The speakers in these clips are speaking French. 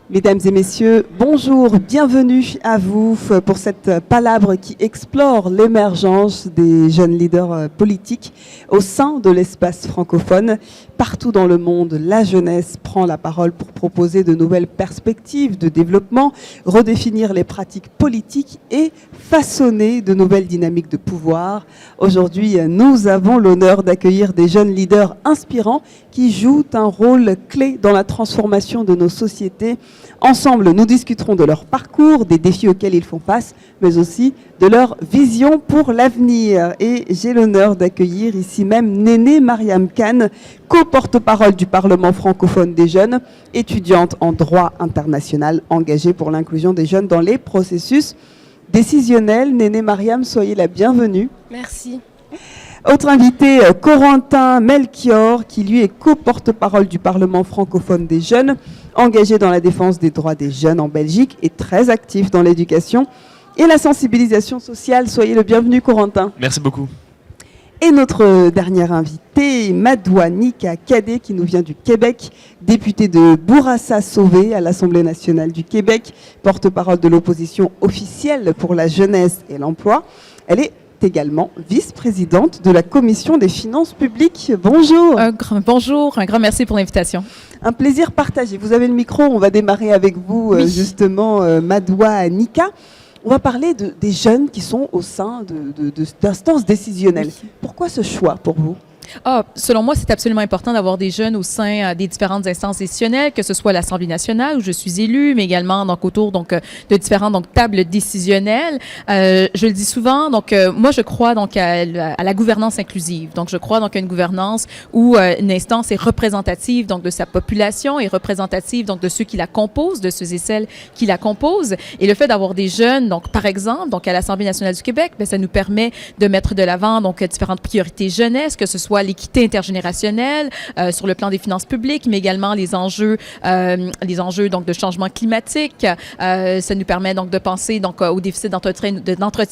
Mesdames et messieurs, bonjour, bienvenue à vous pour cette palabre qui explore l'émergence des jeunes leaders politiques au sein de l'espace francophone. Partout dans le monde, la jeunesse prend la parole pour proposer de nouvelles perspectives de développement, redéfinir les pratiques politiques et façonner de nouvelles dynamiques de pouvoir. Aujourd'hui, nous avons l'honneur d'accueillir des jeunes leaders inspirants qui jouent un rôle clé dans la transformation de nos sociétés. Ensemble, nous discuterons de leur parcours, des défis auxquels ils font face, mais aussi de leur vision pour l'avenir. Et j'ai l'honneur d'accueillir ici même Néné Mariam Kane, co-porte-parole du Parlement francophone des jeunes, étudiante en droit international, engagée pour l'inclusion des jeunes dans les processus décisionnels. Néné Mariam, soyez la bienvenue. Merci. Autre invité, Corentin Melchior, qui lui est co-porte-parole du Parlement francophone des jeunes, engagé dans la défense des droits des jeunes en Belgique et très actif dans l'éducation et la sensibilisation sociale. Soyez le bienvenu, Corentin. Merci beaucoup. Et notre dernière invitée, Madoua Nika Kadé, qui nous vient du Québec, députée de Bourassa-Sauvé à l'Assemblée nationale du Québec, porte-parole de l'opposition officielle pour la jeunesse et l'emploi. Elle est également vice-présidente de la Commission des finances publiques. Bonjour. Bonjour, un grand merci pour l'invitation. Un plaisir partagé. Vous avez le micro, on va démarrer avec vous, oui. Justement, Madoua Nika. On va parler des jeunes qui sont au sein d'instances décisionnelles. Oui. Pourquoi ce choix pour vous ? Selon moi, c'est absolument important d'avoir des jeunes au sein des différentes instances décisionnelles, que ce soit l'Assemblée nationale où je suis élue, mais également autour de différentes tables décisionnelles. Je le dis souvent, moi je crois à la gouvernance inclusive. Donc je crois à une gouvernance où une instance est représentative de sa population, est représentative de ceux qui la composent, de ceux et celles qui la composent. Et le fait d'avoir des jeunes, par exemple, à l'Assemblée nationale du Québec, ça nous permet de mettre de l'avant différentes priorités jeunesse, que ce soit l'équité intergénérationnelle sur le plan des finances publiques, mais également les enjeux de changement climatique. Ça nous permet de penser au déficit d'entretien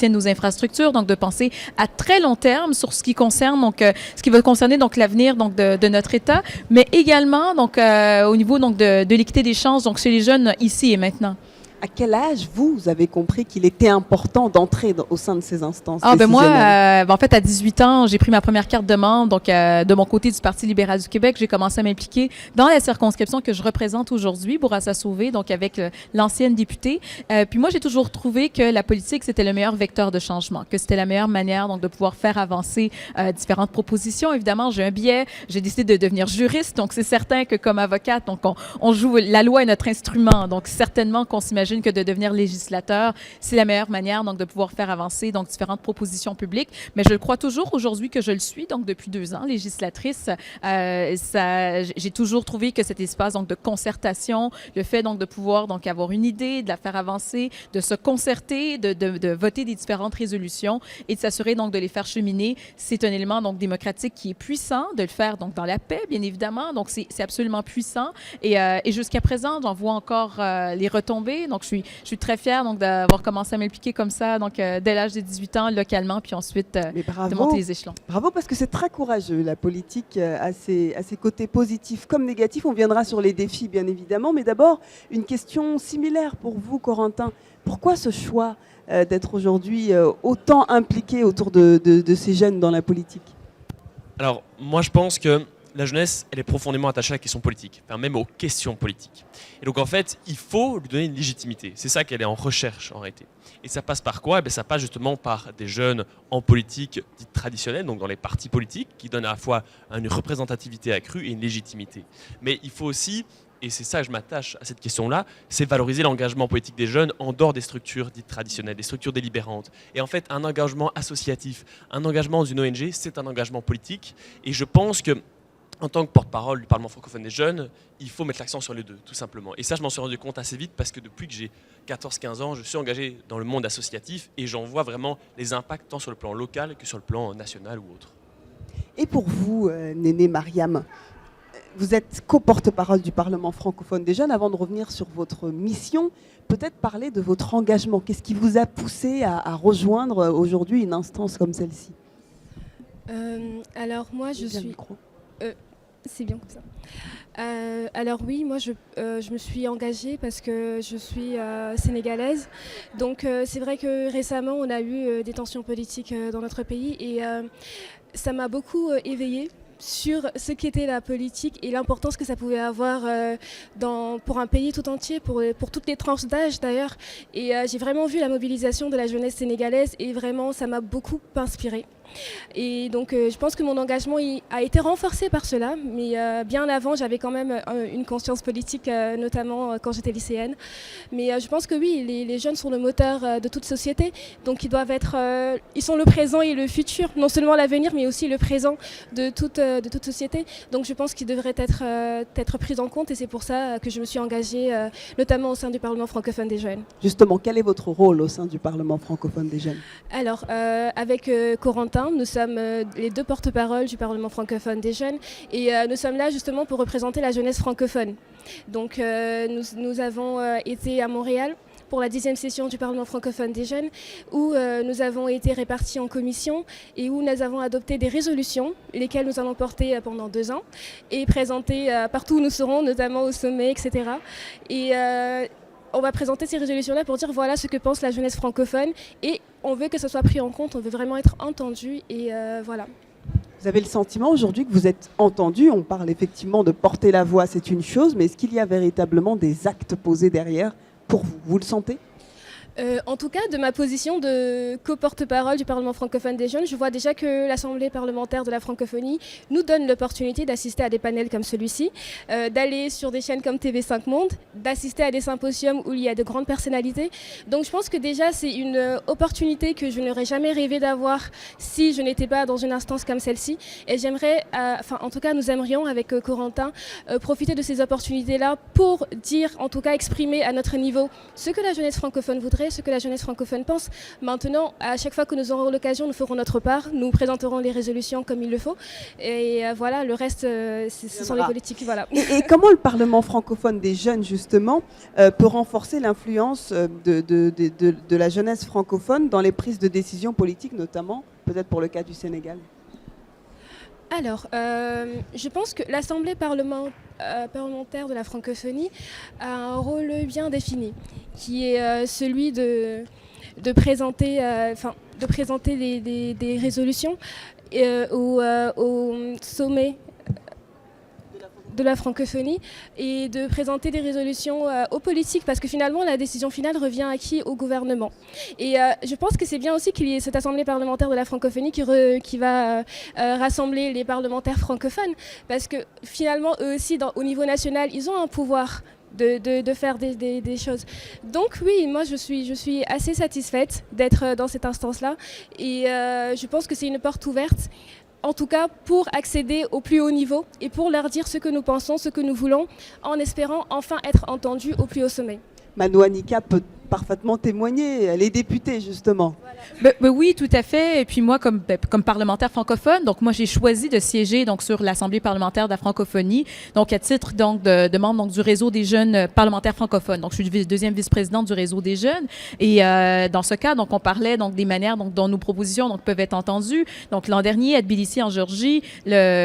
de nos infrastructures, de penser à très long terme sur ce qui concerne ce qui va concerner l'avenir de notre État, mais également au niveau de l'équité des chances chez les jeunes ici et maintenant. À quel âge, vous avez compris qu'il était important d'entrer au sein de ces instances Moi, en fait, à 18 ans, j'ai pris ma première carte de membre. De mon côté du Parti libéral du Québec, j'ai commencé à m'impliquer dans la circonscription que je représente aujourd'hui, Bourassa-Sauvé, avec l'ancienne députée. Puis moi, j'ai toujours trouvé que la politique, c'était le meilleur vecteur de changement, que c'était la meilleure manière de pouvoir faire avancer différentes propositions. Évidemment, j'ai un biais. J'ai décidé de devenir juriste. Donc, c'est certain que comme avocate, on joue la loi est notre instrument. Donc, certainement qu'on s'imagine que de devenir législateur, c'est la meilleure manière de pouvoir faire avancer différentes propositions publiques. Mais je le crois toujours aujourd'hui que je le suis, depuis 2 ans, législatrice. J'ai toujours trouvé que cet espace de concertation, le fait de pouvoir avoir une idée, de la faire avancer, de se concerter, de voter des différentes résolutions et de s'assurer de les faire cheminer, c'est un élément démocratique qui est puissant, de le faire dans la paix, bien évidemment. Donc c'est absolument puissant. Et jusqu'à présent, j'en vois encore les retombées. Donc, je suis très fière d'avoir commencé à m'impliquer comme ça, dès l'âge de 18 ans, localement, puis ensuite de monter les échelons. Bravo, parce que c'est très courageux. La politique a ses côtés positifs comme négatifs. On viendra sur les défis, bien évidemment. Mais d'abord, une question similaire pour vous, Corentin. Pourquoi ce choix d'être aujourd'hui autant impliqué autour de ces jeunes dans la politique ? Alors, moi, je pense que la jeunesse, elle est profondément attachée à la question politique, même aux questions politiques. Et donc, en fait, il faut lui donner une légitimité. C'est ça qu'elle est en recherche, en réalité. Et ça passe par quoi ? Ça passe justement par des jeunes en politique dite traditionnelle, donc dans les partis politiques, qui donnent à la fois une représentativité accrue et une légitimité. Mais il faut aussi, et c'est ça que je m'attache à cette question-là, c'est valoriser l'engagement politique des jeunes en dehors des structures dites traditionnelles, des structures délibérantes. Et en fait, un engagement associatif, un engagement dans une ONG, c'est un engagement politique. Et je pense que en tant que porte-parole du Parlement francophone des jeunes, il faut mettre l'accent sur les deux, tout simplement. Et ça, je m'en suis rendu compte assez vite parce que depuis que j'ai 14-15 ans, je suis engagé dans le monde associatif et j'en vois vraiment les impacts tant sur le plan local que sur le plan national ou autre. Et pour vous, Néné Mariam, vous êtes co-porte-parole du Parlement francophone des jeunes. Avant de revenir sur votre mission, peut-être parler de votre engagement. Qu'est-ce qui vous a poussé à rejoindre aujourd'hui une instance comme celle-ci? Alors moi, je suis... c'est bien comme ça. Alors oui, moi je me suis engagée parce que je suis sénégalaise. Donc c'est vrai que récemment on a eu des tensions politiques dans notre pays et ça m'a beaucoup éveillée sur ce qu'était la politique et l'importance que ça pouvait avoir pour un pays tout entier, pour toutes les tranches d'âge d'ailleurs. Et j'ai vraiment vu la mobilisation de la jeunesse sénégalaise et vraiment ça m'a beaucoup inspirée. Et donc je pense que mon engagement a été renforcé par cela, mais bien avant j'avais quand même une conscience politique, notamment quand j'étais lycéenne. Mais je pense que oui, les jeunes sont le moteur de toute société, donc ils doivent être, ils sont le présent et le futur, non seulement l'avenir, mais aussi le présent de toute société. Donc je pense qu'ils devraient être pris en compte et c'est pour ça que je me suis engagée, notamment au sein du Parlement francophone des jeunes. Justement, quel est votre rôle au sein du Parlement francophone des jeunes? Alors, avec Corentin, nous sommes les deux porte-paroles du Parlement francophone des jeunes et nous sommes là justement pour représenter la jeunesse francophone. Donc nous avons été à Montréal pour la 10e session du Parlement francophone des jeunes où nous avons été répartis en commissions et où nous avons adopté des résolutions, lesquelles nous allons porter pendant 2 ans et présenter partout où nous serons, notamment au sommet, etc. Et on va présenter ces résolutions-là pour dire voilà ce que pense la jeunesse francophone et on veut que ça soit pris en compte, on veut vraiment être entendu et voilà. Vous avez le sentiment aujourd'hui que vous êtes entendu? On parle effectivement de porter la voix, c'est une chose, mais est-ce qu'il y a véritablement des actes posés derrière pour vous? Vous le sentez? En tout cas, de ma position de co-porte-parole du Parlement francophone des jeunes, je vois déjà que l'Assemblée parlementaire de la francophonie nous donne l'opportunité d'assister à des panels comme celui-ci, d'aller sur des chaînes comme TV5 Monde, d'assister à des symposiums où il y a de grandes personnalités. Donc je pense que déjà c'est une opportunité que je n'aurais jamais rêvé d'avoir si je n'étais pas dans une instance comme celle-ci. Et j'aimerais, en tout cas nous aimerions avec Corentin, profiter de ces opportunités-là pour dire, en tout cas exprimer à notre niveau ce que la jeunesse francophone voudrait, ce que la jeunesse francophone pense. Maintenant, à chaque fois que nous aurons l'occasion, nous ferons notre part, nous présenterons les résolutions comme il le faut. Et voilà, le reste, ce sont les politiques. Voilà. Et comment le Parlement francophone des jeunes, justement, peut renforcer l'influence de la jeunesse francophone dans les prises de décision politiques, notamment, peut-être pour le cas du Sénégal? Alors, je pense que l'Assemblée parlementaire de la francophonie a un rôle bien défini, qui est celui de présenter des résolutions au sommet de la francophonie et de présenter des résolutions aux politiques parce que finalement la décision finale revient à qui? Au gouvernement. Et je pense que c'est bien aussi qu'il y ait cette assemblée parlementaire de la francophonie qui va rassembler les parlementaires francophones parce que finalement eux aussi au niveau national ils ont un pouvoir de faire des choses. Donc oui, moi je suis assez satisfaite d'être dans cette instance-là et je pense que c'est une porte ouverte en tout cas pour accéder au plus haut niveau et pour leur dire ce que nous pensons, ce que nous voulons, en espérant enfin être entendus au plus haut sommet. Manou Annika peut parfaitement témoigner, elle est députée justement. Voilà. Oui, tout à fait. Et puis moi, comme parlementaire francophone, donc moi j'ai choisi de siéger donc sur l'Assemblée parlementaire de la francophonie, donc à titre donc de membre donc du réseau des jeunes parlementaires francophones. Donc je suis deuxième vice-présidente du réseau des jeunes. Et dans ce cas, donc on parlait donc des manières donc dont nos propositions donc peuvent être entendues. Donc l'an dernier à Tbilissi en Géorgie, l'APF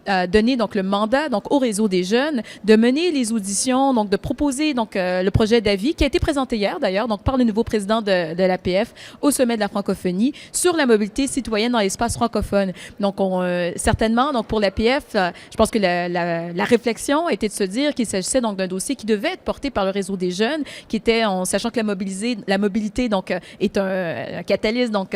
a donné donc le mandat donc au réseau des jeunes de mener les auditions, donc de proposer donc le projet d'avis qui a été présenté hier d'ailleurs donc par le nouveau président de l'APF au sommet de la francophonie sur la mobilité citoyenne dans l'espace francophone. Donc certainement donc pour l'APF, je pense que la réflexion était de se dire qu'il s'agissait donc d'un dossier qui devait être porté par le réseau des jeunes, qui était en sachant que la mobilité donc est un catalyse donc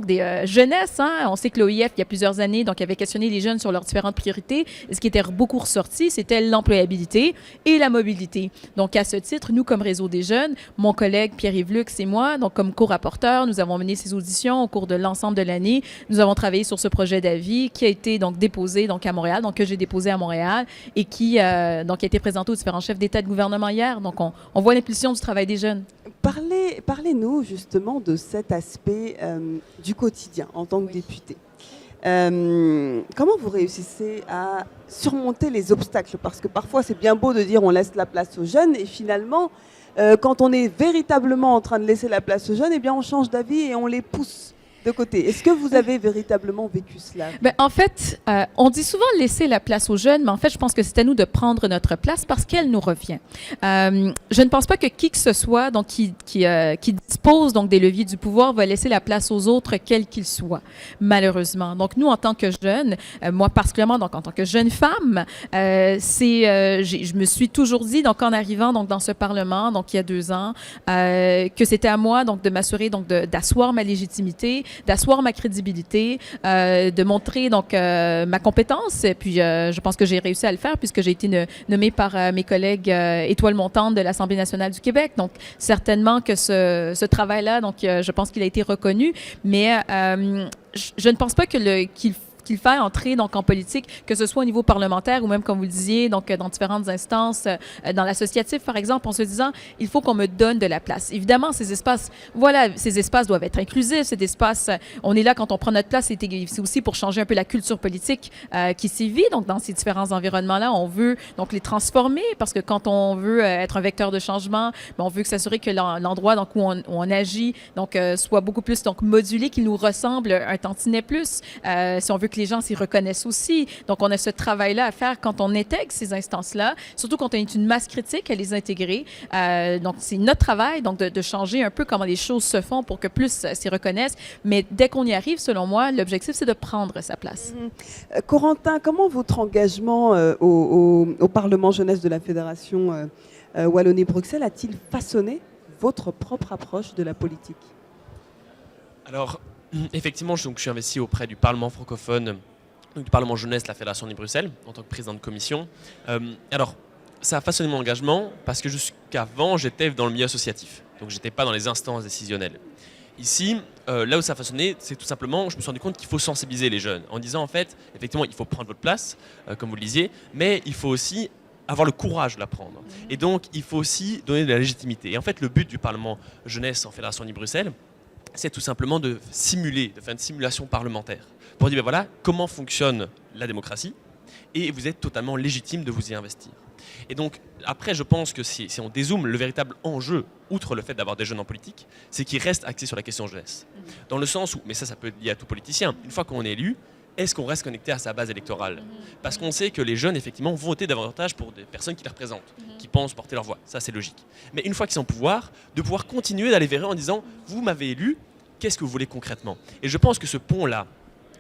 des jeunesses. Hein. On sait que l'OIF il y a plusieurs années donc avait questionné les jeunes sur leurs différentes priorités. Et ce qui était beaucoup ressorti, c'était l'employabilité et la mobilité. Donc donc, à ce titre, nous, comme Réseau des jeunes, mon collègue Pierre-Yves Lux et moi, donc comme co-rapporteurs, nous avons mené ces auditions au cours de l'ensemble de l'année. Nous avons travaillé sur ce projet d'avis qui a été donc déposé donc à Montréal, donc que j'ai déposé à Montréal et qui donc a été présenté aux différents chefs d'État et de gouvernement hier. Donc, on voit l'impulsion du travail des jeunes. Parlez-nous justement de cet aspect du quotidien en tant que député. Comment vous réussissez à surmonter les obstacles? Parce que parfois c'est bien beau de dire on laisse la place aux jeunes et finalement quand on est véritablement en train de laisser la place aux jeunes, eh bien on change d'avis et on les pousse de côté. Est-ce que vous avez véritablement vécu cela? En fait, on dit souvent laisser la place aux jeunes, mais en fait, je pense que c'est à nous de prendre notre place parce qu'elle nous revient. Je ne pense pas que qui que ce soit donc, qui dispose donc, des leviers du pouvoir va laisser la place aux autres, quels qu'ils soient, malheureusement. Donc, nous, en tant que jeunes, moi particulièrement donc, en tant que jeune femme, je me suis toujours dit, donc, en arrivant donc, dans ce Parlement, donc, il y a 2 ans, que c'était à moi donc, de m'assurer donc, d'asseoir ma légitimité, d'asseoir ma crédibilité, de montrer donc ma compétence. Et puis, je pense que j'ai réussi à le faire puisque j'ai été nommée par mes collègues étoiles montantes de l'Assemblée nationale du Québec. Donc, certainement que ce travail-là, donc, je pense qu'il a été reconnu, mais je ne pense pas qu'il faille entrer donc en politique, que ce soit au niveau parlementaire ou même, comme vous le disiez, donc dans différentes instances, dans l'associatif, par exemple, en se disant, il faut qu'on me donne de la place. Évidemment, ces espaces doivent être inclusifs, ces espaces, on est là quand on prend notre place, c'est aussi pour changer un peu la culture politique qui sévit, donc dans ces différents environnements-là, on veut donc les transformer, parce que quand on veut être un vecteur de changement, on veut s'assurer que l'endroit donc, où on agit donc, soit beaucoup plus donc, modulé, qu'il nous ressemble un tantinet plus, si on veut que les gens s'y reconnaissent aussi. Donc, on a ce travail-là à faire quand on intègre ces instances-là, surtout quand on est une masse critique à les intégrer. Donc, c'est notre travail donc de changer un peu comment les choses se font pour que plus s'y reconnaissent. Mais dès qu'on y arrive, selon moi, l'objectif, c'est de prendre sa place. Corentin, comment votre engagement au Parlement jeunesse de la Fédération Wallonie-Bruxelles a-t-il façonné votre propre approche de la politique? Alors, effectivement, je suis investi auprès du Parlement francophone, donc du Parlement jeunesse de la Fédération de Bruxelles, en tant que président de commission. Alors, ça a façonné mon engagement parce que jusqu'avant, j'étais dans le milieu associatif. Donc, je n'étais pas dans les instances décisionnelles. Ici, là où ça a façonné, c'est tout simplement, je me suis rendu compte qu'il faut sensibiliser les jeunes en disant, en fait, effectivement, il faut prendre votre place, comme vous le disiez, mais il faut aussi avoir le courage de la prendre. Et donc, il faut aussi donner de la légitimité. Et en fait, le but du Parlement jeunesse en Fédération de Bruxelles, c'est tout simplement de simuler, de faire une simulation parlementaire. Pour dire, voilà, comment fonctionne la démocratie, et vous êtes totalement légitime de vous y investir. Et donc, après, je pense que si on dézoome, le véritable enjeu, outre le fait d'avoir des jeunes en politique, c'est qu'ils restent axés sur la question jeunesse. Dans le sens où, mais ça peut être lié à tout politicien, une fois qu'on est élu, est-ce qu'on reste connecté à sa base électorale? Parce qu'on sait que les jeunes, effectivement, vont voter davantage pour des personnes qui les représentent, qui pensent porter leur voix. Ça, c'est logique. Mais une fois qu'ils sont au pouvoir, de pouvoir continuer d'aller vers eux en disant « Vous m'avez élu, qu'est-ce que vous voulez concrètement ?» Et je pense que ce pont-là,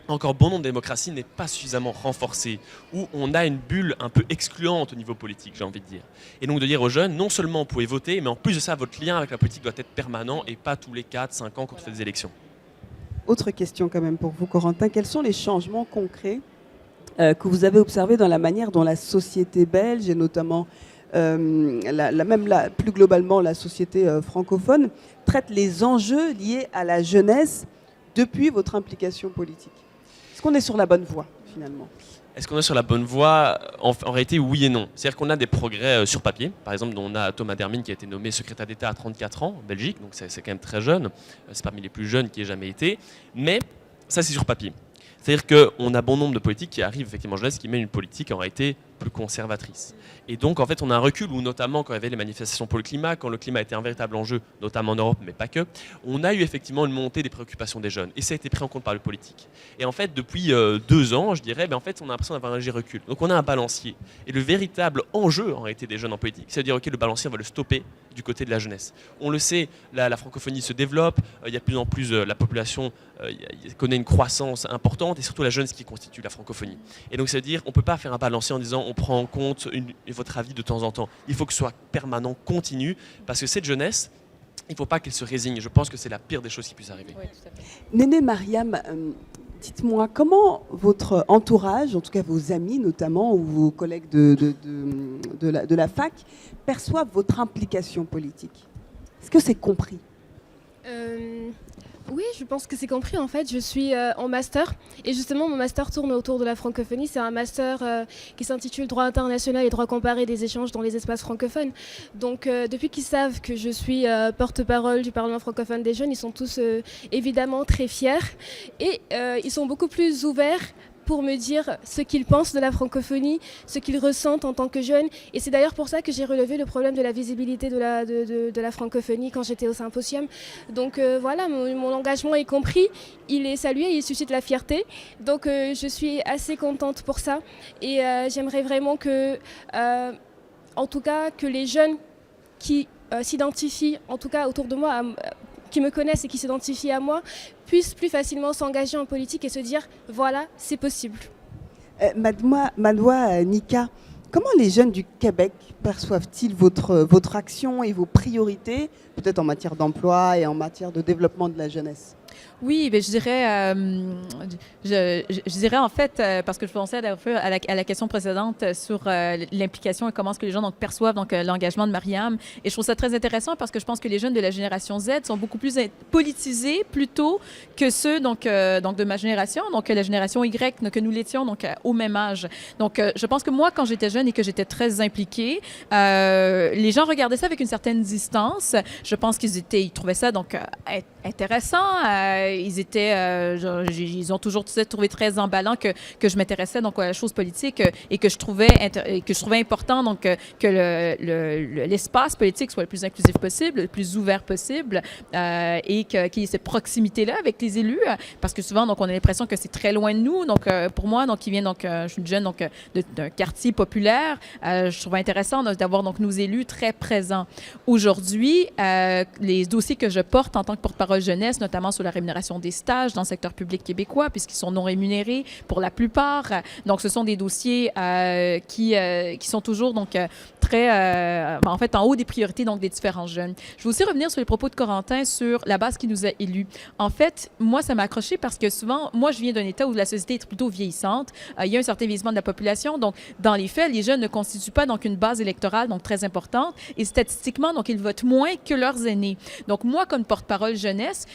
encore bon nombre de démocraties, n'est pas suffisamment renforcé, où on a une bulle un peu excluante au niveau politique, j'ai envie de dire. Et donc de dire aux jeunes, non seulement vous pouvez voter, mais en plus de ça, votre lien avec la politique doit être permanent et pas tous les 4-5 ans quand on fait des élections. Autre question quand même pour vous, Corentin. Quels sont les changements concrets que vous avez observés dans la manière dont la société belge, et notamment plus globalement la société francophone, traite les enjeux liés à la jeunesse depuis votre implication politique? Est-ce qu'on est sur la bonne voie, finalement? Est-ce qu'on est sur la bonne voie? En réalité, oui et non. C'est-à-dire qu'on a des progrès sur papier. Par exemple, on a Thomas Dermine qui a été nommé secrétaire d'État à 34 ans en Belgique, donc c'est quand même très jeune. C'est parmi les plus jeunes qui ait jamais été. Mais ça, c'est sur papier. C'est-à-dire qu'on a bon nombre de politiques qui arrivent effectivement en jeunesse qui mènent une politique en réalité plus conservatrice. Et donc, en fait, on a un recul où, notamment, quand il y avait les manifestations pour le climat, quand le climat était un véritable enjeu, notamment en Europe, mais pas que, on a eu effectivement une montée des préoccupations des jeunes. Et ça a été pris en compte par le politique. Et en fait, depuis 2 ans, je dirais, en fait, on a l'impression d'avoir un léger recul. Donc, on a un balancier. Et le véritable enjeu, en réalité, des jeunes en politique, c'est de dire, OK, le balancier, on va le stopper du côté de la jeunesse. On le sait, la francophonie se développe, il y a de plus en plus, la population connaît une croissance importante, et surtout la jeunesse qui constitue la francophonie. Et donc, ça veut dire, on ne peut pas faire un balancier en disant, on prend en compte votre avis de temps en temps. Il faut que ce soit permanent, continu, parce que cette jeunesse, il ne faut pas qu'elle se résigne. Je pense que c'est la pire des choses qui puissent arriver. Oui, tout à fait. Néné Mariam, Dites-moi, comment votre entourage, en tout cas vos amis notamment, ou vos collègues de la fac, perçoivent votre implication politique? Est-ce que c'est compris? Oui, je pense que c'est compris. En fait, je suis en master et justement, mon master tourne autour de la francophonie. C'est un master qui s'intitule Droit international et droit comparé des échanges dans les espaces francophones. Donc, depuis qu'ils savent que je suis porte-parole du Parlement francophone des jeunes, ils sont tous évidemment très fiers et ils sont beaucoup plus ouverts pour me dire ce qu'ils pensent de la francophonie, ce qu'ils ressentent en tant que jeunes. Et c'est d'ailleurs pour ça que j'ai relevé le problème de la visibilité de la francophonie quand j'étais au symposium. Donc voilà, mon engagement est compris, il est salué, il suscite la fierté. Donc je suis assez contente pour ça. Et j'aimerais vraiment que, en tout cas, que les jeunes qui s'identifient, en tout cas autour de moi, qui me connaissent et qui s'identifient à moi, puissent plus facilement s'engager en politique et se dire « voilà, c'est possible ». Madoua Nika, comment les jeunes du Québec perçoivent-ils votre action et vos priorités, peut-être en matière d'emploi et en matière de développement de la jeunesse? Oui, ben, je dirais en fait, parce que je pensais à la question précédente sur l'implication et comment est-ce que les gens donc, perçoivent donc, l'engagement de Mariam. Et je trouve ça très intéressant parce que je pense que les jeunes de la génération Z sont beaucoup plus politisés plutôt que ceux donc de ma génération, donc la génération Y, que nous l'étions donc au même âge. Donc, je pense que moi, quand j'étais jeune et que j'étais très impliquée, les gens regardaient ça avec une certaine distance. Je pense ils trouvaient ça donc intéressant. Ils ont toujours trouvé très emballant que je m'intéressais donc à la chose politique et que je trouvais important donc que l'espace politique soit le plus inclusif possible, le plus ouvert possible et qu'il y ait cette proximité-là avec les élus parce que souvent donc on a l'impression que c'est très loin de nous. Donc pour moi donc qui vient donc je suis une jeune donc d'un quartier populaire, je trouve intéressant d'avoir donc nos élus très présents. Aujourd'hui, les dossiers que je porte en tant que porte-parole jeunesse, notamment sur la rémunération des stages dans le secteur public québécois, puisqu'ils sont non rémunérés pour la plupart. Donc, ce sont des dossiers qui sont toujours donc très, en fait, en haut des priorités donc des différents jeunes. Je veux aussi revenir sur les propos de Corentin sur la base qui nous a élus. En fait, moi, ça m'a accroché parce que souvent, moi, je viens d'un État où la société est plutôt vieillissante. Il y a un certain vieillissement de la population. Donc, dans les faits, les jeunes ne constituent pas donc une base électorale donc très importante et statistiquement, donc, ils votent moins que leurs aînés. Donc, moi, comme porte-parole jeunesse,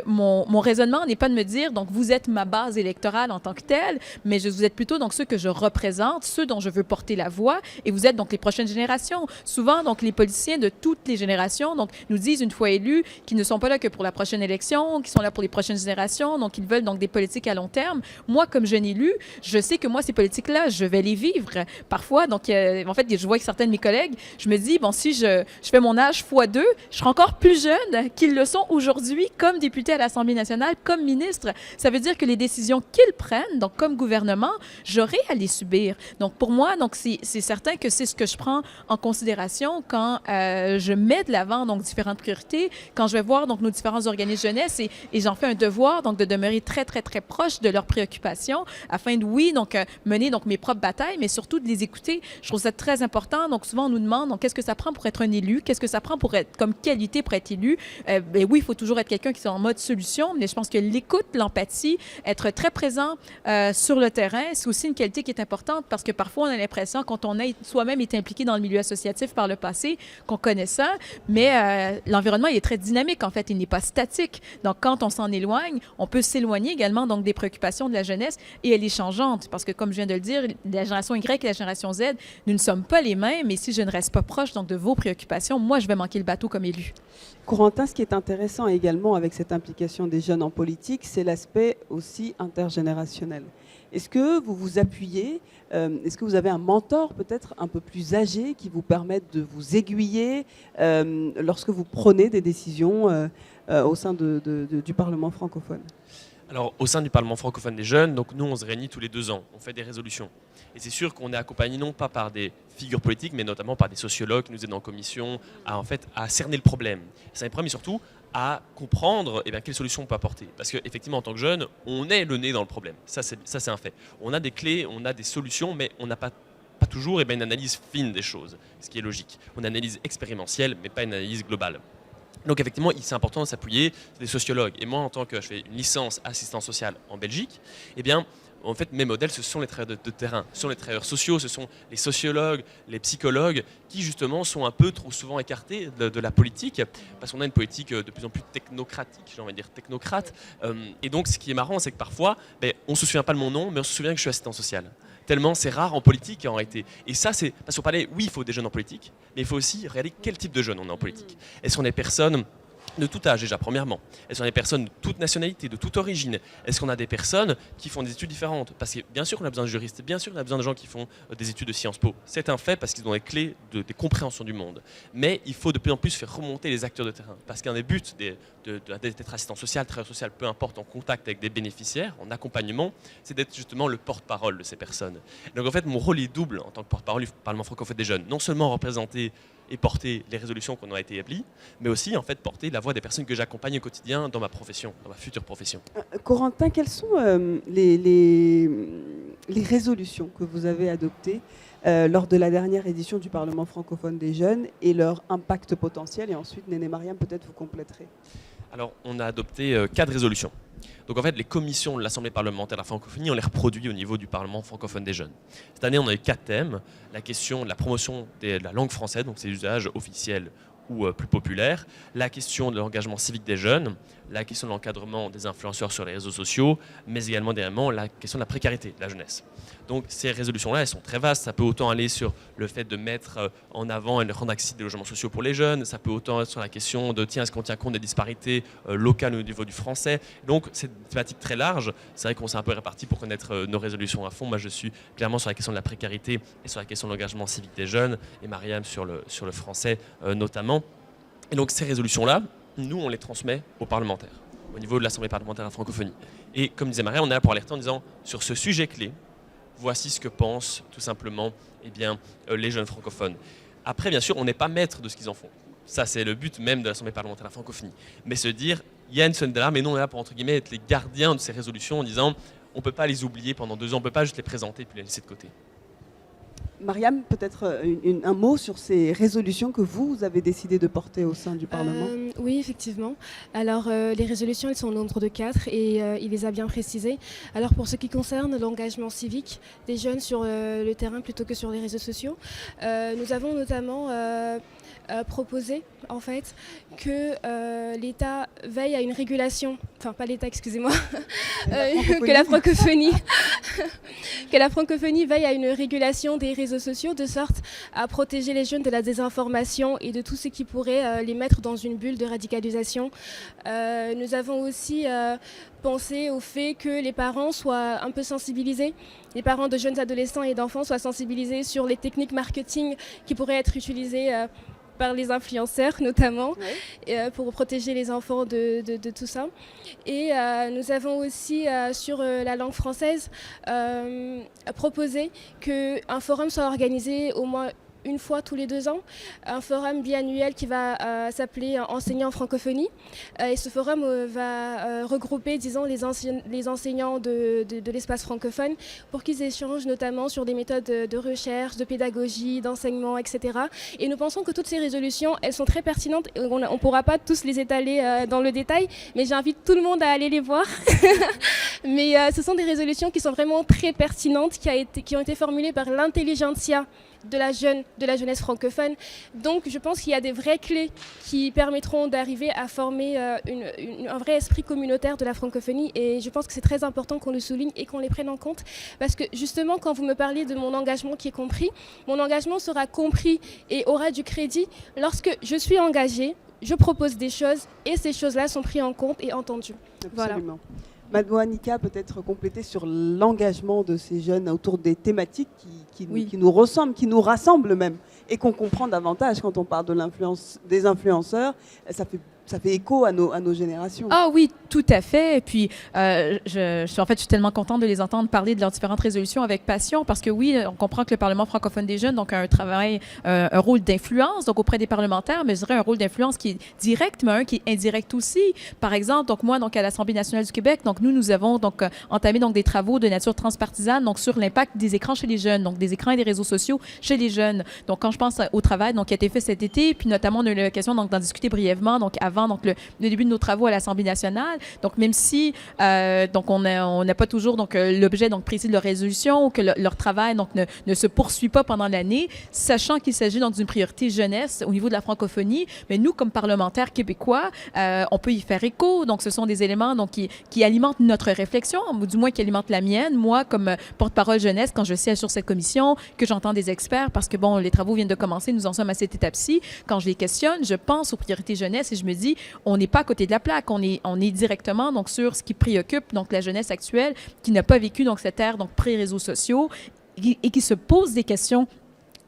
mon raisonnement n'est pas de me dire, donc, vous êtes ma base électorale en tant que telle, mais vous êtes plutôt donc ceux que je représente, ceux dont je veux porter la voix, et vous êtes donc les prochaines générations. Souvent, donc, les politiciens de toutes les générations donc, nous disent, une fois élus, qu'ils ne sont pas là que pour la prochaine élection, qu'ils sont là pour les prochaines générations, donc ils veulent donc des politiques à long terme. Moi, comme jeune élu, je sais que moi, ces politiques-là, je vais les vivre. Parfois, donc, en fait, je vois avec certains de mes collègues, je me dis, bon, si je fais mon âge x2, je serai encore plus jeune qu'ils le sont aujourd'hui comme députés à l'Assemblée nationale, comme ministre. Ça veut dire que les décisions qu'ils prennent, donc comme gouvernement, j'aurai à les subir. Donc, pour moi, donc c'est certain que c'est ce que je prends en considération quand je mets de l'avant donc différentes priorités, quand je vais voir donc nos différents organismes jeunesse et j'en fais un devoir donc de demeurer très, très, très proche de leurs préoccupations afin de, oui, donc mener donc mes propres batailles, mais surtout de les écouter. Je trouve ça très important. Donc, souvent, on nous demande donc qu'est-ce que ça prend pour être un élu? Qu'est-ce que ça prend pour être comme qualité pour être élu? Ben oui, il faut toujours être quelqu'un qui est en mode solution, mais je pense que l'écoute, l'empathie, être très présent sur le terrain, c'est aussi une qualité qui est importante parce que parfois, on a l'impression, quand on a soi-même été impliqué dans le milieu associatif par le passé, qu'on connaît ça, mais l'environnement, il est très dynamique, en fait, il n'est pas statique. Donc, quand on s'en éloigne, on peut s'éloigner également donc, des préoccupations de la jeunesse et elle est changeante parce que, comme je viens de le dire, la génération Y et la génération Z, nous ne sommes pas les mêmes et si je ne reste pas proche donc, de vos préoccupations, moi, je vais manquer le bateau comme élu. Corentin, ce qui est intéressant également avec cette implication des jeunes en politique, c'est l'aspect aussi intergénérationnel. Est-ce que vous vous appuyez, est-ce que vous avez un mentor peut-être un peu plus âgé qui vous permette de vous aiguiller lorsque vous prenez des décisions au sein du Parlement francophone ? Alors, au sein du Parlement francophone des jeunes, donc nous, on se réunit tous les 2 ans, on fait des résolutions. Et c'est sûr qu'on est accompagné non pas par des figures politiques, mais notamment par des sociologues qui nous aident en commission à cerner le problème. Ça nous permet surtout à comprendre quelles solutions on peut apporter. Parce qu'effectivement, en tant que jeune, on est le nez dans le problème. Ça, c'est un fait. On a des clés, on a des solutions, mais on n'a pas toujours une analyse fine des choses, ce qui est logique. On a une analyse expérientielle, mais pas une analyse globale. Donc effectivement, c'est important de s'appuyer sur des sociologues. Et moi, en tant que je fais une licence assistant social en Belgique, eh bien, en fait, mes modèles, ce sont les travailleurs de terrain, ce sont les travailleurs sociaux, ce sont les sociologues, les psychologues, qui justement sont un peu trop souvent écartés de la politique, parce qu'on a une politique de plus en plus technocratique, j'ai envie de dire technocrate. Et donc, ce qui est marrant, c'est que parfois, on ne se souvient pas de mon nom, mais on se souvient que je suis assistant social. Tellement c'est rare en politique en réalité. Et ça, c'est parce qu'on parlait, oui, il faut des jeunes en politique, mais il faut aussi regarder quel type de jeunes on est en politique. Est-ce qu'on est personnes de tout âge déjà, premièrement? Est-ce qu'on a des personnes de toute nationalité, de toute origine? Est-ce qu'on a des personnes qui font des études différentes? Parce que bien sûr qu'on a besoin de juristes, bien sûr qu'on a besoin de gens qui font des études de Sciences Po. C'est un fait parce qu'ils ont les clés des compréhensions du monde. Mais il faut de plus en plus faire remonter les acteurs de terrain. Parce qu'un des buts d'être assistant social, travailleur social, peu importe, en contact avec des bénéficiaires, en accompagnement, c'est d'être justement le porte-parole de ces personnes. Donc en fait, mon rôle est double en tant que porte-parole du Parlement francophone des jeunes. Non seulement représenter et porter les résolutions qu'on a été établies, mais aussi en fait porter la voix des personnes que j'accompagne au quotidien dans ma profession, dans ma future profession. Corentin, quelles sont les résolutions que vous avez adoptées lors de la dernière édition du Parlement francophone des jeunes et leur impact potentiel? Et ensuite, Néné Mariam, peut-être vous compléterez. Alors, on a adopté 4 résolutions. Donc en fait, les commissions de l'Assemblée parlementaire de la francophonie, on les reproduit au niveau du Parlement francophone des jeunes. Cette année, on a eu 4 thèmes. La question de la promotion de la langue française, donc ses usages officiels ou plus populaires. La question de l'engagement civique des jeunes. La question de l'encadrement des influenceurs sur les réseaux sociaux. Mais également, dernièrement, la question de la précarité de la jeunesse. Donc ces résolutions-là, elles sont très vastes. Ça peut autant aller sur le fait de mettre en avant et de rendre accessibles des logements sociaux pour les jeunes. Ça peut autant être sur la question de, tiens, est-ce qu'on tient compte des disparités locales au niveau du français? Donc c'est une thématique très large. C'est vrai qu'on s'est un peu répartis pour connaître nos résolutions à fond. Moi, je suis clairement sur la question de la précarité et sur la question de l'engagement civique des jeunes. Et Mariam sur le français notamment. Et donc ces résolutions-là, nous, on les transmet aux parlementaires, au niveau de l'Assemblée parlementaire de la francophonie. Et comme disait Mariam, on est là pour alerter en disant, sur ce sujet clé, voici ce que pensent tout simplement les jeunes francophones. Après, bien sûr, on n'est pas maître de ce qu'ils en font. Ça, c'est le but même de l'Assemblée parlementaire de la francophonie. Mais se dire, il y a une sonnette d'alarme, mais nous, on est là pour, entre guillemets, être les gardiens de ces résolutions en disant, on ne peut pas les oublier pendant 2 ans, on ne peut pas juste les présenter et puis les laisser de côté. Mariam, peut-être un mot sur ces résolutions que vous avez décidé de porter au sein du Parlement. Oui, effectivement. Alors, les résolutions, elles sont au nombre de 4 et il les a bien précisées. Alors, pour ce qui concerne l'engagement civique des jeunes sur le terrain plutôt que sur les réseaux sociaux, nous avons notamment proposé, en fait, que l'État veille à une régulation, enfin pas l'État, excusez-moi, que la francophonie veille à une régulation des réseaux sociaux de sorte à protéger les jeunes de la désinformation et de tout ce qui pourrait les mettre dans une bulle de radicalisation. Nous avons aussi pensé au fait que les parents soient un peu sensibilisés, les parents de jeunes adolescents et d'enfants soient sensibilisés sur les techniques marketing qui pourraient être utilisées par les influenceurs notamment, pour protéger les enfants de tout ça. Et nous avons aussi, sur la langue française, proposé qu'un forum soit organisé au moins une fois tous les 2 ans, un forum biannuel qui va s'appeler Enseignants en francophonie. Et ce forum va regrouper, disons, les enseignants de l'espace francophone pour qu'ils échangent notamment sur des méthodes de recherche, de pédagogie, d'enseignement, etc. Et nous pensons que toutes ces résolutions, elles sont très pertinentes. On ne pourra pas tous les étaler dans le détail, mais j'invite tout le monde à aller les voir. Mais ce sont des résolutions qui sont vraiment très pertinentes, qui ont été formulées par l'intelligentsia de la jeunesse francophone. Donc je pense qu'il y a des vraies clés qui permettront d'arriver à former un vrai esprit communautaire de la francophonie, et je pense que c'est très important qu'on le souligne et qu'on les prenne en compte, parce que justement quand vous me parlez de mon engagement qui est compris, mon engagement sera compris et aura du crédit lorsque je suis engagée, je propose des choses et ces choses-là sont prises en compte et entendues. Absolument. Voilà. Madouanika, peut-être compléter sur l'engagement de ces jeunes autour des thématiques qui nous ressemblent, qui nous rassemblent même, et qu'on comprend davantage quand on parle de l'influence des influenceurs. Ça fait ça fait écho à nos générations. Ah oui, tout à fait. Et puis, je suis tellement contente de les entendre parler de leurs différentes résolutions avec passion parce que oui, on comprend que le Parlement francophone des jeunes donc, a un travail, un rôle d'influence donc auprès des parlementaires, mais je dirais un rôle d'influence qui est direct, mais un qui est indirect aussi. Par exemple, donc moi, donc à l'Assemblée nationale du Québec, donc nous avons donc entamé donc des travaux de nature transpartisane donc sur l'impact des écrans chez les jeunes, donc des écrans et des réseaux sociaux chez les jeunes. Donc quand je pense au travail donc qui a été fait cet été, puis notamment on a eu l'occasion donc d'en discuter brièvement donc avant donc le début de nos travaux à l'Assemblée nationale. Donc même si donc on n'a pas toujours donc l'objet donc précis de leur résolution ou que leur travail donc ne se poursuit pas pendant l'année, sachant qu'il s'agit donc d'une priorité jeunesse au niveau de la francophonie, mais nous comme parlementaires québécois, on peut y faire écho. Donc ce sont des éléments donc qui alimentent notre réflexion, ou du moins qui alimentent la mienne. Moi comme porte-parole jeunesse, quand je siège sur cette commission, que j'entends des experts, parce que bon les travaux viennent de commencer, nous en sommes à cette étape-ci. Quand je les questionne, je pense aux priorités jeunesse et je me dis on n'est pas à côté de la plaque, on est directement donc sur ce qui préoccupe donc la jeunesse actuelle qui n'a pas vécu donc cette ère donc pré-réseaux sociaux et qui se pose des questions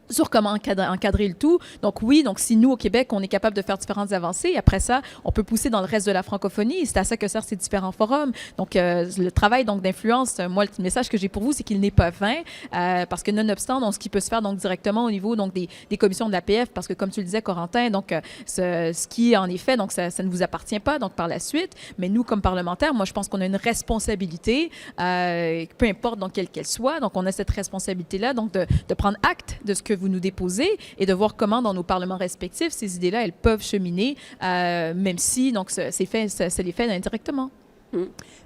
sur comment encadrer le tout. Donc oui, donc si nous, au Québec, on est capable de faire différentes avancées, après ça, on peut pousser dans le reste de la francophonie. C'est à ça que servent ces différents forums. Donc le travail donc d'influence, moi, le message que j'ai pour vous, c'est qu'il n'est pas vain, parce que nonobstant, donc, ce qui peut se faire donc directement au niveau donc des commissions de l'APF, parce que comme tu le disais, Corentin, donc ce qui en effet, donc ça ne vous appartient pas donc par la suite, mais nous, comme parlementaires, moi, je pense qu'on a une responsabilité, peu importe donc quelle qu'elle soit, donc on a cette responsabilité-là donc de prendre acte de ce que vous nous déposez et de voir comment dans nos parlements respectifs, ces idées-là, elles peuvent cheminer, même si donc, c'est les fait indirectement.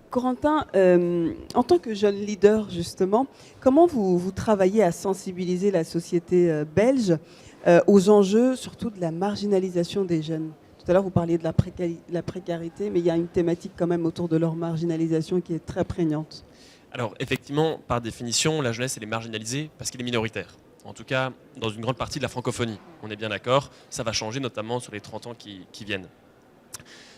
Corentin, en tant que jeune leader, justement, comment vous travaillez à sensibiliser la société belge aux enjeux, surtout de la marginalisation des jeunes? Tout à l'heure, vous parliez de la précarité, mais il y a une thématique quand même autour de leur marginalisation qui est très prégnante. Alors, effectivement, par définition, la jeunesse, elle est marginalisée parce qu'elle est minoritaire. En tout cas, dans une grande partie de la francophonie. On est bien d'accord. Ça va changer, notamment sur les 30 ans qui viennent.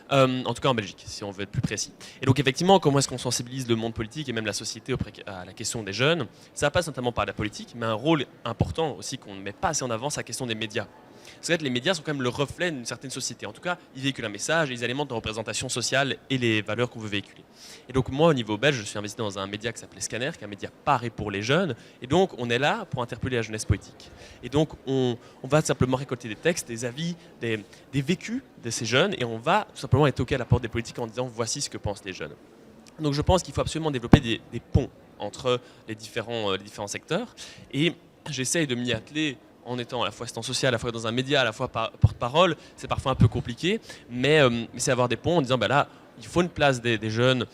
En tout cas en Belgique, si on veut être plus précis. Et donc effectivement, comment est-ce qu'on sensibilise le monde politique et même la société à la question des jeunes? Ça passe notamment par la politique, mais un rôle important aussi qu'on ne met pas assez en avant, c'est la question des médias. Parce que les médias sont quand même le reflet d'une certaine société. En tout cas, ils véhiculent un message et ils alimentent nos représentations sociales et les valeurs qu'on veut véhiculer. Et donc moi, au niveau belge, je suis investi dans un média qui s'appelait Scanner, qui est un média paré pour les jeunes. Et donc, on est là pour interpeller la jeunesse politique. Et donc, on va simplement récolter des textes, des avis, des vécus de ces jeunes. Et on va tout simplement aller toquer à la porte des politiques en disant, voici ce que pensent les jeunes. Donc je pense qu'il faut absolument développer des ponts entre les différents secteurs. Et j'essaye de m'y atteler en étant à la fois assistant social, à la fois dans un média, à la fois porte-parole. C'est parfois un peu compliqué, mais c'est avoir des ponts en disant, là, il faut une place des jeunes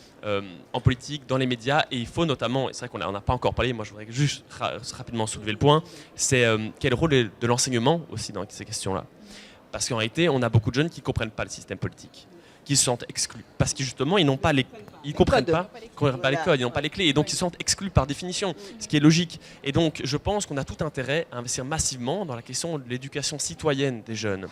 en politique, dans les médias, et il faut notamment, et c'est vrai qu'on n'a pas encore parlé, moi je voudrais juste rapidement soulever le point, c'est quel est le rôle de l'enseignement aussi dans ces questions-là. Parce qu'en réalité, on a beaucoup de jeunes qui ne comprennent pas le système politique, qui se sentent exclus, parce que justement, ils n'ont pas ils comprennent pas les codes, ils n'ont pas les clés, et donc ils se sentent exclus par définition, ce qui est logique. Et donc, je pense qu'on a tout intérêt à investir massivement dans la question de l'éducation citoyenne des jeunes.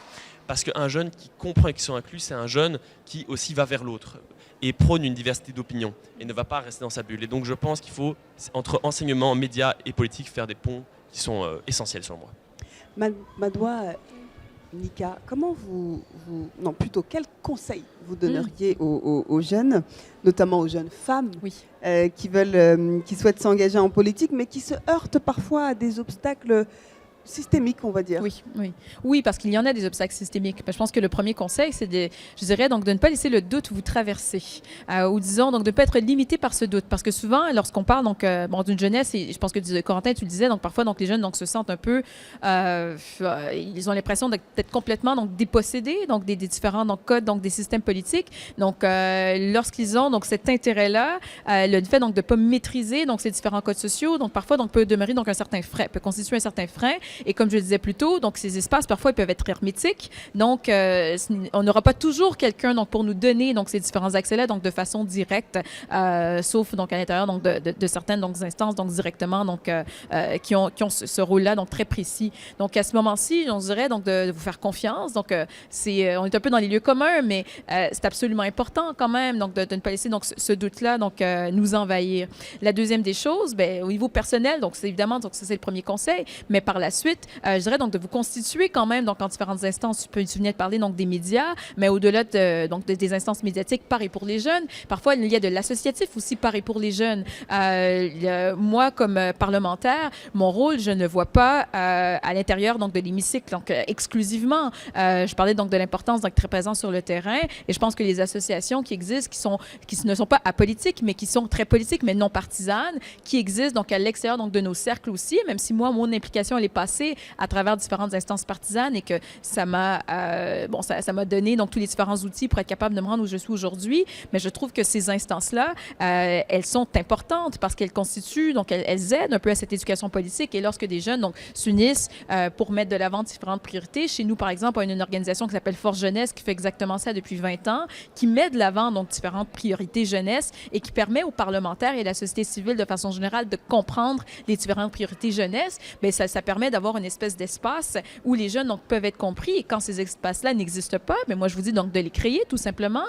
Parce qu'un jeune qui comprend et qui sont inclus, c'est un jeune qui aussi va vers l'autre et prône une diversité d'opinions et ne va pas rester dans sa bulle. Et donc, je pense qu'il faut, entre enseignement, médias et politique, faire des ponts qui sont essentiels selon moi. Madoua, Nika, comment quel conseil vous donneriez aux jeunes, notamment aux jeunes femmes qui souhaitent s'engager en politique, mais qui se heurtent parfois à des obstacles systémique, on va dire. Oui, parce qu'il y en a des obstacles systémiques. Je pense que le premier conseil, c'est de ne pas laisser le doute vous traverser, ou disons donc de ne pas être limité par ce doute, parce que souvent, lorsqu'on parle donc d'une jeunesse, et je pense que Corentin, tu le disais, donc parfois donc les jeunes donc se sentent un peu, ils ont l'impression d'être complètement donc dépossédés donc des différents donc codes donc des systèmes politiques. Donc lorsqu'ils ont donc cet intérêt-là, le fait donc de pas maîtriser donc ces différents codes sociaux, donc parfois donc peut demeurer donc un certain frein, peut constituer un certain frein. Et comme je le disais plus tôt, donc ces espaces parfois ils peuvent être hermétiques. Donc on n'aura pas toujours quelqu'un donc pour nous donner donc ces différents accès-là donc de façon directe, sauf donc à l'intérieur donc de certaines donc instances donc directement donc qui ont ce rôle-là donc très précis. Donc à ce moment-ci, on dirait donc de vous faire confiance. Donc on est un peu dans les lieux communs, mais c'est absolument important quand même donc de ne pas laisser donc ce doute-là donc nous envahir. La deuxième des choses, au niveau personnel, donc c'est évidemment donc ça c'est le premier conseil, mais par la suite ensuite, je dirais donc de vous constituer quand même donc en différentes instances. Tu venais de parler donc des médias, mais au-delà des instances médiatiques, pareil pour les jeunes. Parfois, il y a de l'associatif aussi, pareil pour les jeunes. Moi, comme parlementaire, mon rôle, je ne vois pas à l'intérieur donc de l'hémicycle, donc exclusivement. Je parlais donc de l'importance d'être très présent sur le terrain, et je pense que les associations qui existent, qui ne sont pas apolitiques, mais qui sont très politiques, mais non partisanes, qui existent donc à l'extérieur donc de nos cercles aussi, même si moi, mon implication, elle est passée à travers différentes instances partisanes et que ça m'a donné donc tous les différents outils pour être capable de me rendre où je suis aujourd'hui. Mais je trouve que ces instances-là, elles sont importantes parce qu'elles constituent, donc elles aident un peu à cette éducation politique. Et lorsque des jeunes donc s'unissent pour mettre de l'avant différentes priorités, chez nous, par exemple, on a une organisation qui s'appelle Force Jeunesse qui fait exactement ça depuis 20 ans, qui met de l'avant donc différentes priorités jeunesse et qui permet aux parlementaires et à la société civile de façon générale de comprendre les différentes priorités jeunesse. Bien, ça permet d'avoir une espèce d'espace où les jeunes donc, peuvent être compris. Et quand ces espaces-là n'existent pas, mais moi je vous dis donc de les créer tout simplement.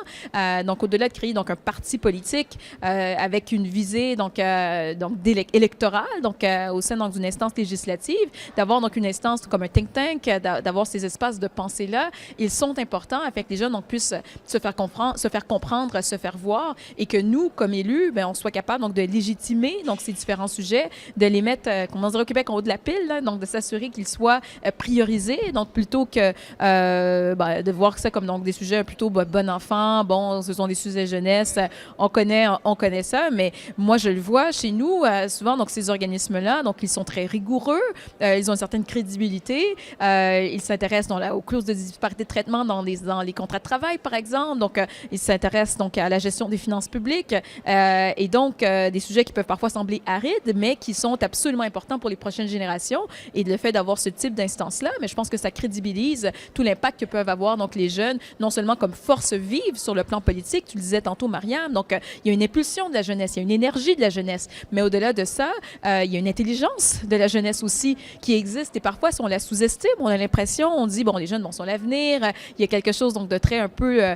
Donc au-delà de créer donc un parti politique avec une visée donc électorale, donc au sein donc d'une instance législative, d'avoir donc une instance comme un think tank, d'avoir ces espaces de pensée-là, ils sont importants afin que les jeunes donc, puissent se faire comprendre, se faire voir, et que nous, comme élus, bien, on soit capable donc de légitimer donc ces différents sujets, de les mettre, comment dire au Québec, en haut de la pile, là, donc de s'assurer qu'ils soient priorisés, donc plutôt que de voir ça comme donc des sujets plutôt bon enfant, bon, ce sont des sujets jeunesse, on connaît ça, mais moi je le vois chez nous, souvent donc ces organismes-là, donc ils sont très rigoureux, ils ont une certaine crédibilité, ils s'intéressent aux clauses de disparité de traitement dans les contrats de travail, par exemple, donc ils s'intéressent donc à la gestion des finances publiques, et donc des sujets qui peuvent parfois sembler arides, mais qui sont absolument importants pour les prochaines générations. Et le fait d'avoir ce type d'instance-là, mais je pense que ça crédibilise tout l'impact que peuvent avoir donc les jeunes, non seulement comme force vive sur le plan politique, tu le disais tantôt, Mariam, donc il y a une impulsion de la jeunesse, il y a une énergie de la jeunesse, mais au-delà de ça, il y a une intelligence de la jeunesse aussi qui existe, et parfois, si on la sous-estime, on a l'impression, on dit, bon, les jeunes sont l'avenir, il y a quelque chose donc de très un peu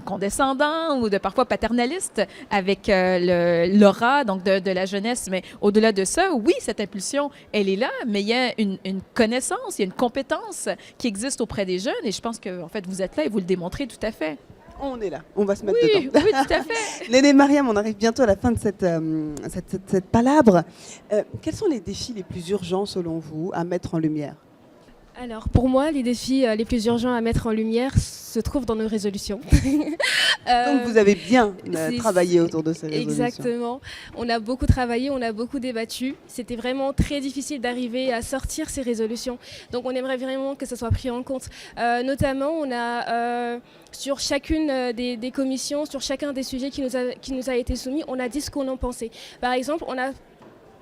condescendant ou de parfois paternaliste avec l'aura donc de la jeunesse, mais au-delà de ça, oui, cette impulsion, elle est là, mais il y a une connaissance, il y a une compétence qui existe auprès des jeunes, et je pense que en fait, vous êtes là et vous le démontrez tout à fait. On est là, on va se mettre dedans. Oui, tout à fait. Néné Mariam, on arrive bientôt à la fin de cette palabre. Quels sont les défis les plus urgents, selon vous, à mettre en lumière ? Alors, pour moi, les défis les plus urgents à mettre en lumière se trouvent dans nos résolutions. Donc, vous avez bien travaillé autour de ces résolutions. Exactement. On a beaucoup travaillé, on a beaucoup débattu. C'était vraiment très difficile d'arriver à sortir ces résolutions. Donc, on aimerait vraiment que ça soit pris en compte. Notamment, on a, sur chacune des commissions, sur chacun des sujets qui nous a été soumis, on a dit ce qu'on en pensait. Par exemple, on a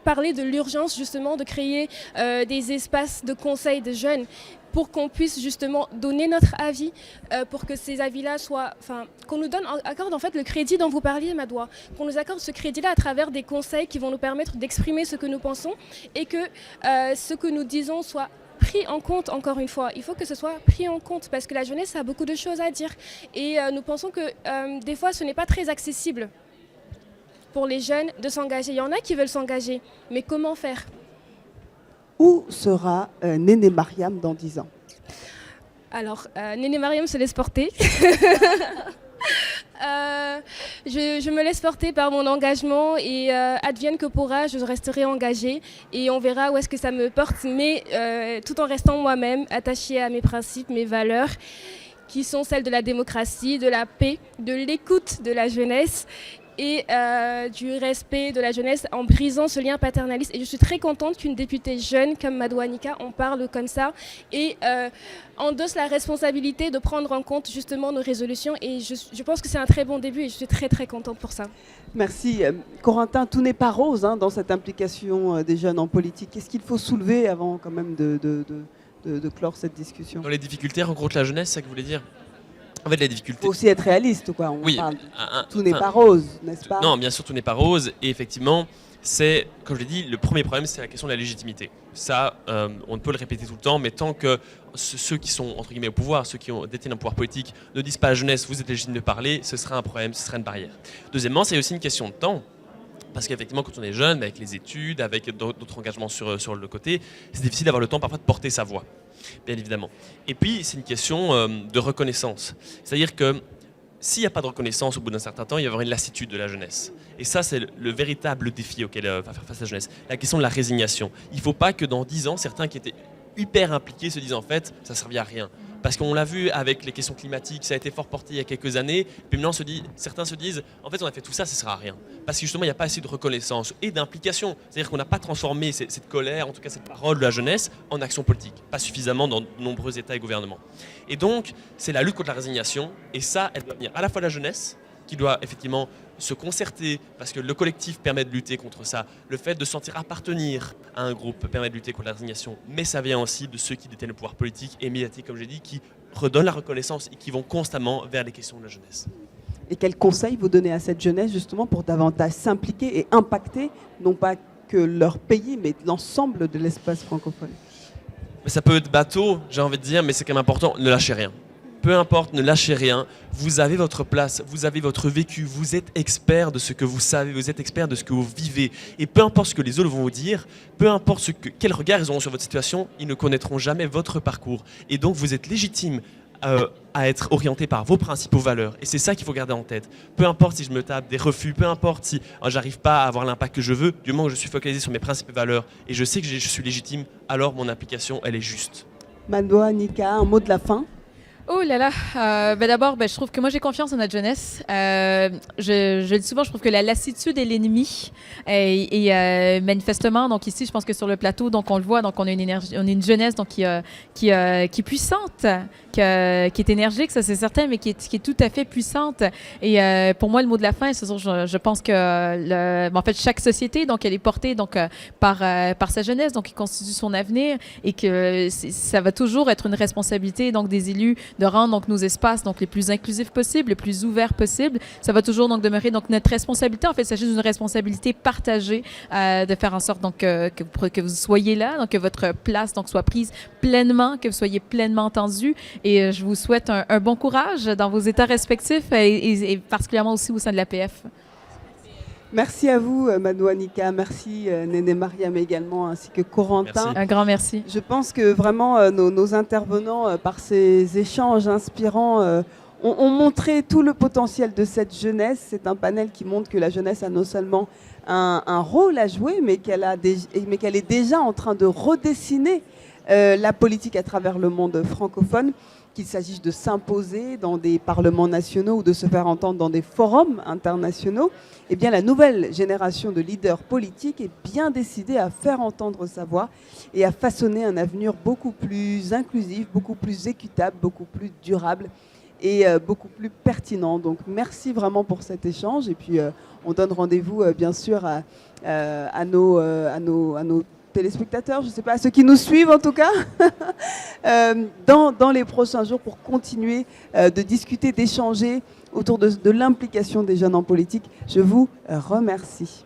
parler de l'urgence justement de créer des espaces de conseil de jeunes pour qu'on puisse justement donner notre avis, pour que ces avis-là soient, qu'on nous accorde en fait le crédit dont vous parliez, Madoua, qu'on nous accorde ce crédit-là à travers des conseils qui vont nous permettre d'exprimer ce que nous pensons et que ce que nous disons soit pris en compte, encore une fois. Il faut que ce soit pris en compte parce que la jeunesse a beaucoup de choses à dire et nous pensons que des fois ce n'est pas très accessible pour les jeunes de s'engager. Il y en a qui veulent s'engager, mais comment faire ? Où sera Néné Mariam dans 10 ans ? Alors, Néné Mariam se laisse porter. Je me laisse porter par mon engagement et advienne que pourra, je resterai engagée et on verra où est-ce que ça me porte, mais tout en restant moi-même, attachée à mes principes, mes valeurs, qui sont celles de la démocratie, de la paix, de l'écoute de la jeunesse et du respect de la jeunesse en brisant ce lien paternaliste. Et je suis très contente qu'une députée jeune comme Madoua Annika en parle comme ça et endosse la responsabilité de prendre en compte justement nos résolutions. Et je pense que c'est un très bon début et je suis très très contente pour ça. Merci. Corentin, tout n'est pas rose dans cette implication des jeunes en politique. Qu'est-ce qu'il faut soulever avant quand même de clore cette discussion ? Dans les difficultés rencontre la jeunesse, c'est ça que vous voulez dire ? En fait, la difficulté. Il faut aussi être réaliste, quoi. Tout n'est pas rose, n'est-ce pas ? Non, bien sûr, tout n'est pas rose. Et effectivement, c'est, comme je l'ai dit, le premier problème, c'est la question de la légitimité. Ça, on ne peut le répéter tout le temps, mais tant que ceux qui sont, entre guillemets, au pouvoir, ceux qui détiennent un pouvoir politique, ne disent pas à la jeunesse, vous êtes légitime de parler, ce sera un problème, ce sera une barrière. Deuxièmement, c'est aussi une question de temps. Parce qu'effectivement, quand on est jeune, avec les études, avec d'autres engagements sur le côté, c'est difficile d'avoir le temps parfois de porter sa voix, bien évidemment. Et puis, c'est une question de reconnaissance. C'est-à-dire que s'il n'y a pas de reconnaissance au bout d'un certain temps, il va y avoir une lassitude de la jeunesse. Et ça, c'est le véritable défi auquel va faire face la jeunesse. La question de la résignation. Il ne faut pas que dans 10 ans, certains qui étaient hyper impliqués se disent en fait, ça ne servit à rien. Parce qu'on l'a vu avec les questions climatiques, ça a été fort porté il y a quelques années. Puis maintenant, certains se disent, en fait, on a fait tout ça, ça ne sert à rien. Parce que justement, il n'y a pas assez de reconnaissance et d'implication. C'est-à-dire qu'on n'a pas transformé cette colère, en tout cas cette parole de la jeunesse, en action politique. Pas suffisamment dans de nombreux États et gouvernements. Et donc, c'est la lutte contre la résignation. Et ça, elle doit venir à la fois de la jeunesse, qui doit effectivement se concerter, parce que le collectif permet de lutter contre ça. Le fait de sentir appartenir à un groupe permet de lutter contre la résignation. Mais ça vient aussi de ceux qui détiennent le pouvoir politique et médiatique, comme j'ai dit, qui redonnent la reconnaissance et qui vont constamment vers les questions de la jeunesse. Et quels conseils vous donnez à cette jeunesse justement pour davantage s'impliquer et impacter, non pas que leur pays, mais l'ensemble de l'espace francophone? Mais ça peut être bateau, j'ai envie de dire, mais c'est quand même important, ne lâchez rien. Peu importe, ne lâchez rien. Vous avez votre place, vous avez votre vécu, vous êtes expert de ce que vous savez, vous êtes expert de ce que vous vivez. Et peu importe ce que les autres vont vous dire, peu importe quel regard ils auront sur votre situation, ils ne connaîtront jamais votre parcours. Et donc vous êtes légitime à être orienté par vos principaux valeurs. Et c'est ça qu'il faut garder en tête. Peu importe si je me tape des refus, peu importe si j'arrive pas à avoir l'impact que je veux, du moment que je suis focalisé sur mes principaux valeurs et je sais que je suis légitime, alors mon implication, elle est juste. Manoa, Nika, un mot de la fin? Oh là là, d'abord, je trouve que moi j'ai confiance en notre jeunesse. Je le dis souvent, je trouve que la lassitude est l'ennemi. Et manifestement, donc ici, je pense que sur le plateau, donc on le voit, donc on a une énergie, on est une jeunesse donc qui est puissante, qui est énergique, ça c'est certain, mais qui est tout à fait puissante. Et pour moi, le mot de la fin, c'est sûr, je pense que en fait chaque société, donc elle est portée donc par sa jeunesse, donc qui constitue son avenir, et que ça va toujours être une responsabilité donc des élus de rendre donc nos espaces donc les plus inclusifs possibles, les plus ouverts possibles. Ça va toujours donc demeurer donc notre responsabilité. En fait, il s'agit d'une responsabilité partagée de faire en sorte donc que vous soyez là, donc que votre place donc soit prise pleinement, que vous soyez pleinement entendu. Et je vous souhaite un bon courage dans vos états respectifs et particulièrement aussi au sein de l'APF. Merci à vous, Manoa, Nika. Merci, Néné Mariam également, ainsi que Corentin. Merci. Un grand merci. Je pense que vraiment nos intervenants, par ces échanges inspirants, ont montré tout le potentiel de cette jeunesse. C'est un panel qui montre que la jeunesse a non seulement un rôle à jouer, mais qu'elle est déjà en train de redessiner la politique à travers le monde francophone, qu'il s'agisse de s'imposer dans des parlements nationaux ou de se faire entendre dans des forums internationaux. Eh bien, la nouvelle génération de leaders politiques est bien décidée à faire entendre sa voix et à façonner un avenir beaucoup plus inclusif, beaucoup plus équitable, beaucoup plus durable et beaucoup plus pertinent. Donc, merci vraiment pour cet échange. Et puis, on donne rendez-vous, bien sûr, à nos téléspectateurs, je ne sais pas, à ceux qui nous suivent en tout cas, dans les prochains jours pour continuer de discuter, d'échanger autour de l'implication des jeunes en politique. Je vous remercie.